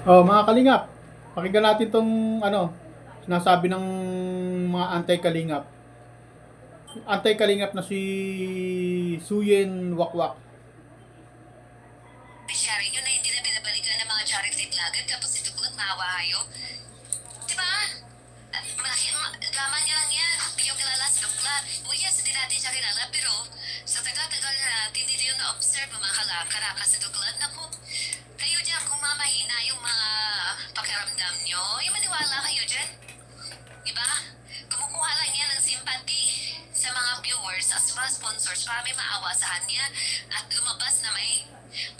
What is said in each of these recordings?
Oh, mga kalingap, pakinggan natin tong sinasabi ng mga anti-kalingap. Anti-kalingap na si Suyen Wakwak. Beneficiary nyo na hindi na binabalikan ng mga charity vlogger tapos ito kulot maawa kayo. Di ba? Gaman niya lang yan. Hindi nyo kilala si Dukla. O yes, hindi natin siya kilala pero sa tagal-tagal na natin hindi nyo na-observe ang mga karakas si Dukla. Naku, kayo dyan kung mamahina yung mga pakiramdam nyo, yung maniwala kayo dyan. Diba? Kumukuha lang niya ng sympathy sa mga viewers as mga sponsors para may maawa sa kanya at lumabas na may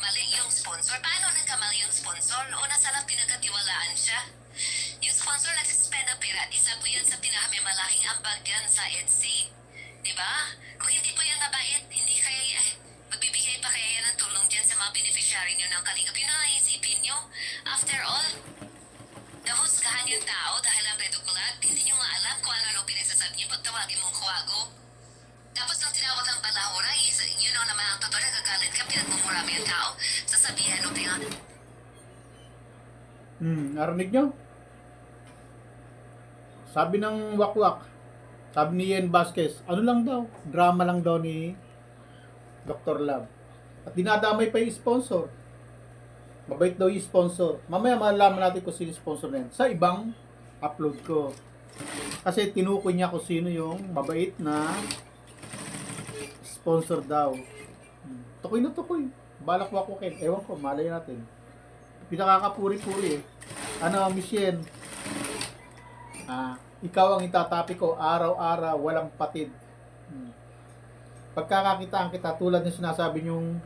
mali yung sponsor. Paano nagkamali yung sponsor? Una sa lahat, pinagkatiwalaan siya. Yung sponsor nagsispend ng pera at isa po yan sa pinakamalaking ambag yan sa EDSA. Diba? Kung hindi po yan mabait, hindi kaya magbibigay pa kaya yan ng tulong dyan sa mga beneficiary nyo ng Kalingap. Yun ang isipin nyo. After all, nahusgahan yung tao dahil ang redukulat, hindi nyo nga alam kung ano pinagsasabi nyo pag tawagin mong kuwago. Tapos nung tinawag ang balahura, yun ang naman ang totoo, nagagalit ka, pinagmumura mo yung tao, sasabihan mo Narinig nyo? Sabi ng Wakwak, sabi ni Yen Vasquez, ano lang daw, drama lang daw ni Dr. Love. At dinadamay pa yung sponsor. Mabait daw yung sponsor. Mamaya malalaman natin kung sino yung sponsor na yan. Sa ibang upload ko. Kasi tinukoy niya kung sino yung mabait na sponsor daw. Tukoy na tukoy. Balak wakwakin. Ewan ko, malay natin. Pinakakapuri-puri eh. Ano, Michelle? Ikaw ang itatapi ko araw-araw, walang patid. Pagkakakitaan kita, tulad ng sinasabi yung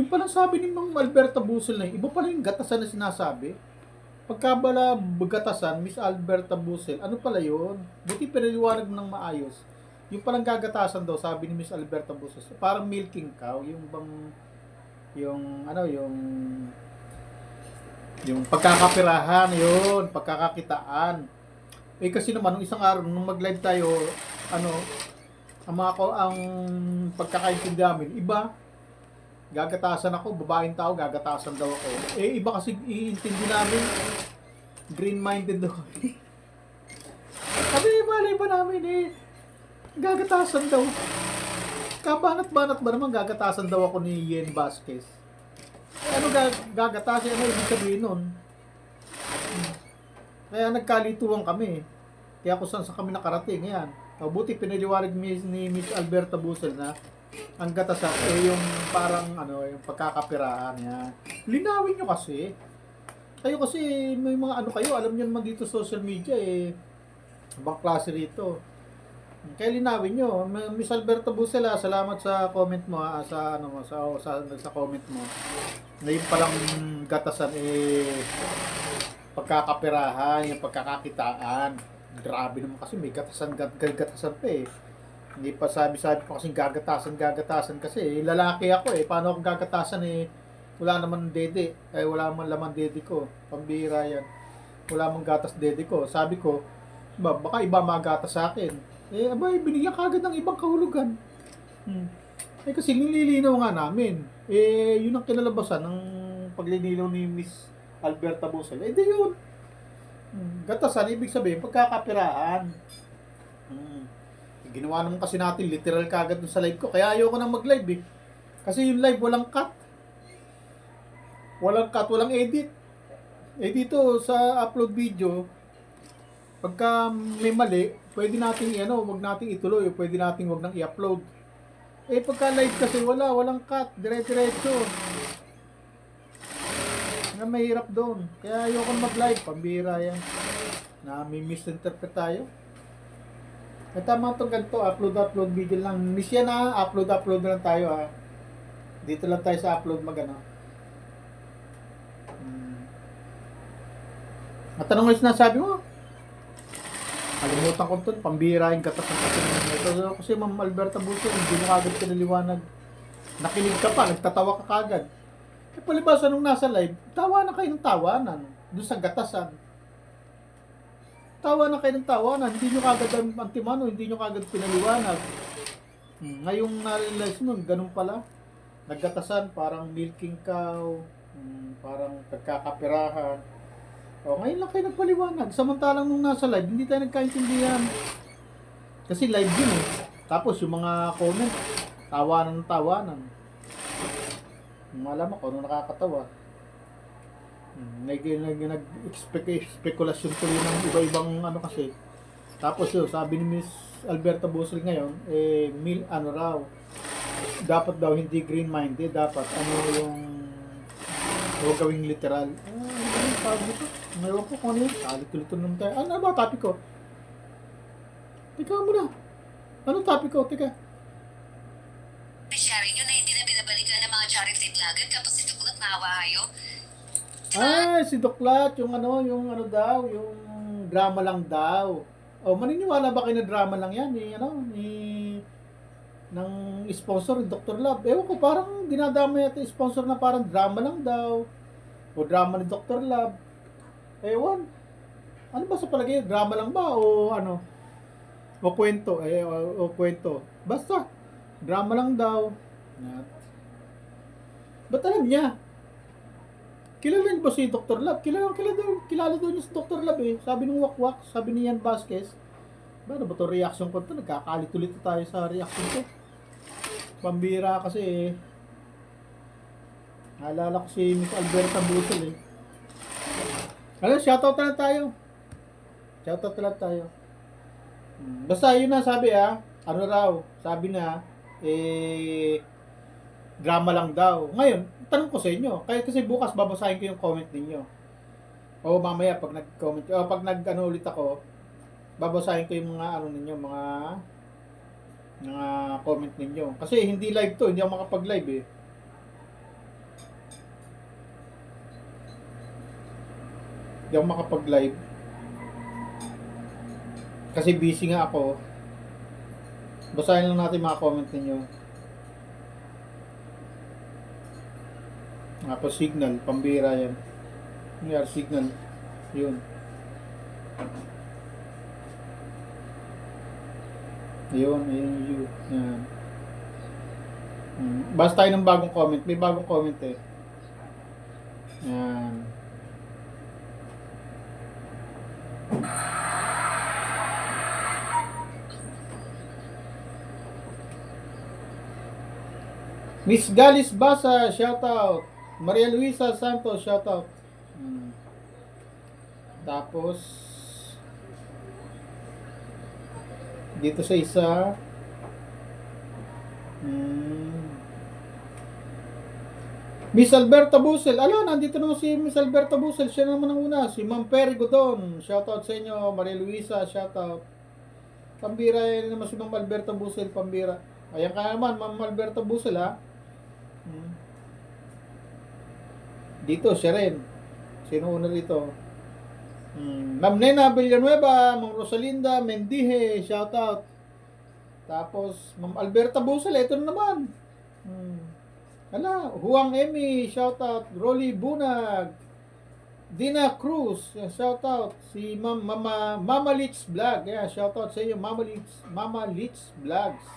palang sabi ni Mang Alberta Busel na iba pala yung gatasan na sinasabi. Pagkabala gatasan, Miss Alberta Busel, ano pala yun? Buti pinaliwanag mo ng maayos. Yung palang gagatasan daw, sabi ni Miss Alberta Busel, parang milking cow, yung bang, yung pagkakapirahan, yun, pagkakakitaan. Eh kasi naman, nung isang araw, nung mag-live tayo, ano, ang pagkakaintindi namin, iba, gagatasan ako, babaeng tao, gagatasan daw ako. Eh, iba kasi iintindi namin, green-minded daw. Sabi, malay ba namin eh, gagatasan daw. Kabanat-banat ba naman gagatasan daw ako ni Yen Vasquez? Eh, ano gagatasan? Ano ibig sabihin nun? Kaya nagkalituan kami. Kaya kung saan sa kami nakarating, yan. Buti pinaliwanag ni Miss Alberta Busel na ang gatasan eh yung parang yung pagkakapirahan yan. Linawin nyo kasi. Kayo kasi may mga ano kayo, alam niyo naman dito social media eh. Ibang klase rito. Kaya linawin nyo. Miss Alberta Busel, salamat sa comment mo, sa comment mo. Na yung palang gatasan eh pagkakapirahan, yung pagkakakitaan. Grabe naman kasi may gatasan pa eh. Hindi pa sabi-sabi pa kasing gagatasan kasi lalaki ako eh. Paano ako gagatasan eh? Wala naman dede. Wala man laman dede ko. Pambira yan. Wala mang gatas dede ko. Sabi ko, baka iba magatas sa akin. Abay, binigyan kagad ng ibang kahulugan. Kasi nililinaw nga namin. Yun ang kinalabasan ng paglilinaw ni Miss Alberta Busel. Di yun. Gatasan, ibig sabihin, pagkakapiraan. Ginawa naman kasi natin literal kagad dun sa live ko. Kaya ayoko nang mag-live eh. Kasi yung live walang cut. Walang cut, walang edit. Dito sa upload video, pagka may mali, pwede nating wag nating ituloy, pwede nating wag nang i-upload. Pagka live kasi walang cut, dire-diretso. Nga mahirap doon. Kaya ayoko mag-live, pambira yan. Na may misinterpret tayo. Tama itong ganito, upload video lang. Miss yan upload lang tayo Dito lang tayo sa upload magano. Matanong nga sinasabi mo. Kalimutan ko ito, pambira yung gatas ng kasi ito. Kasi Ma'am Alberta Busel, hindi mo kagad pinaliwanag. Nakinig ka pa, nagtatawa ka kagad. Palibasa nung nasa live, tawanan kayo ng tawanan. Doon sa gatasan. Tawanan kayo ng tawanan. Hindi nyo kagad ang antimano, hindi nyo kagad pinaliwanag. Ngayong na-realize nun, ganun pala. Naggatasan, parang milking cow, parang pagkakapirahan. O, ngayon lang kayo nagpaliwanag. Samantalang nung nasa live, hindi tayo nagkaintindihan. Kasi live yun eh. Tapos yung mga comment, tawanan ng tawanan. Malaman ko ano nakakatawa. Nag-spekulasyon tuloy ng iba-ibang ano kasi. Tapos yun, sabi ni Miss Alberta Busel ngayon, ano raw, dapat daw hindi green-minded, dapat ano yung huwag gawing literal. Ano yung sabi ko? Ngayon ko kung ano yun, kalit-kulito naman tayo. Ano ba topic ko? Teka muna. Anong topic ko? Teka. Sharing nyo na hindi na binabalikan ng mga charity vlogger kapag si Duklat maawa kayo. Ay, si Doklat, yung ano daw, yung drama lang daw. Oh, maniniwala ba kayo na drama lang yan? Ng sponsor, Dr. Love. Ewan ko, parang dinadama yata yung sponsor na parang drama lang daw. O drama ni Dr. Love. Ewan. Ano ba sa palagay? Drama lang ba? O ano? O kwento? O kwento. Basta, drama lang daw. Ba't alam niya? Kilala niyo ba si Dr. Love? Kilala daw niya si Dr. Love eh. Sabi nung wakwak, sabi ni Ian Vasquez. Ano ba to reaction ko to? Nagkakalit-ulit tayo sa reaction ko. Pambira kasi eh. Naalala ko si Miss Alberta Busel eh. Ano, shoutout na lang tayo. Shoutout na lang tayo. Basta yun na sabi ah. Ano raw? Sabi na, drama lang daw. Ngayon, tanong ko sa inyo. Kasi bukas babasahin ko yung comment ninyo. O mamaya pag nag-comment, o pag nag-ano ulit ako, babasahin ko yung mga ano ninyo, mga comment ninyo. Kasi hindi live to, hindi ako makapag-live eh. Hindi ako makapag-live. Kasi busy nga ako. Basahin lang natin mga comment ninyo. Nga pa signal, pambira yan. Nangyari signal. Yun. Yun. Yan. Basta tayo ng bagong comment. May bagong comment eh. Yan. Miss Galis Basa, shoutout. Maria Luisa Santos, shoutout. Tapos dito sa isa Miss Alberta Busel. Nandito naman si Miss Alberta Busel. Siya naman ang una. Si Ma'am Perry Godon. Shoutout sa inyo. Maria Luisa, shoutout. Pambira yan naman si Ma'am Alberta Busel. Pambira. Ayan ka naman, Ma'am Alberta Busel ha. Dito, siya rin. Sino una dito? Ma'am Nena Villanueva, Ma'am Rosalinda Mendihe, shoutout. Tapos, Ma'am Alberta Busel, ito na naman. Huang Emi, shoutout. Rolly Bunag, Dina Cruz, shoutout. Si Mama Litz Vlog, shoutout sa inyo, Mama Litz Vlogs.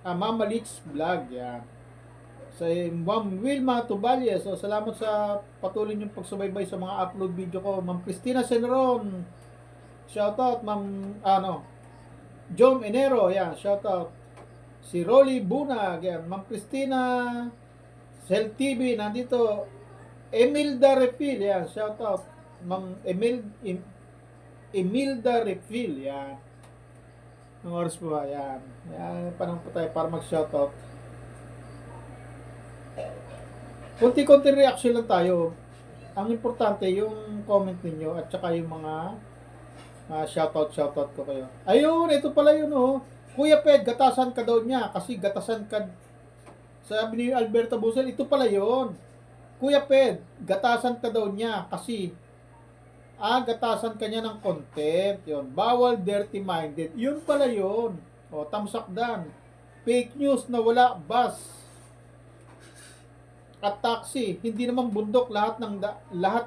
Mama Litz Vlog, Sa Ma'am Wilma Tubalya, so salamat sa patuloy niyong pagsubaybay sa mga upload video ko. Ma'am Cristina Senron, shoutout. Ma'am Jom Enero, shoutout. Si Rolly Bunag, Ma'am Cristina Cell TV, nandito. Emilda Refil, shoutout. Ma'am Emilda Refil, Ang oras po ba, panahon po tayo para mag-shoutout. Kunti-kunti reaction lang tayo. Ang importante yung comment ninyo at saka yung mga shoutout ko kayo. Ayun, ito pala yun Kuya Ped, gatasan ka daw niya kasi gatasan ka. Sabi ni Alberta Busel, ito pala yun. Kuya Ped, gatasan ka daw niya kasi gatasan ka niya ng content. Yun, bawal dirty-minded. Yun pala yun. Tamsakdan. Fake news na wala bus at taxi, hindi naman bundok lahat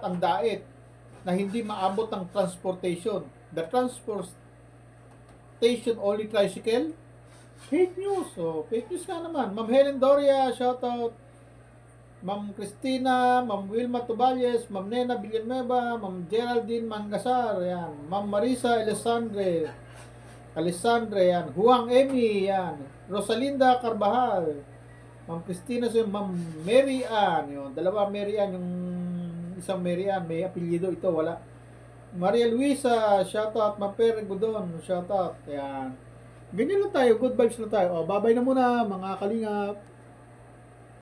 ang daet na hindi maabot ng transportation. The transportation only tricycle? Fake news. Fake news nga naman. Ma'am Helen Doria, shoutout. Ma'am Christina, Ma'am Wilma Tuballes, Ma'am Nena Villanueva, Ma'am Geraldine Mangasar, yan. Ma'am Marisa Alessandre, yan. Huang Emi, yan. Rosalinda Carbajal, Ma'am Christina, so Ma'am Mary Ann, yun. Dalawa Mary Ann, yung isang Mary Ann, may apelyido ito, wala. Maria Luisa, shoutout. Ma'am Pere Budon, shoutout. Yan. Ganyan lang tayo, good vibes lang tayo. O, babay na muna mga kalingap.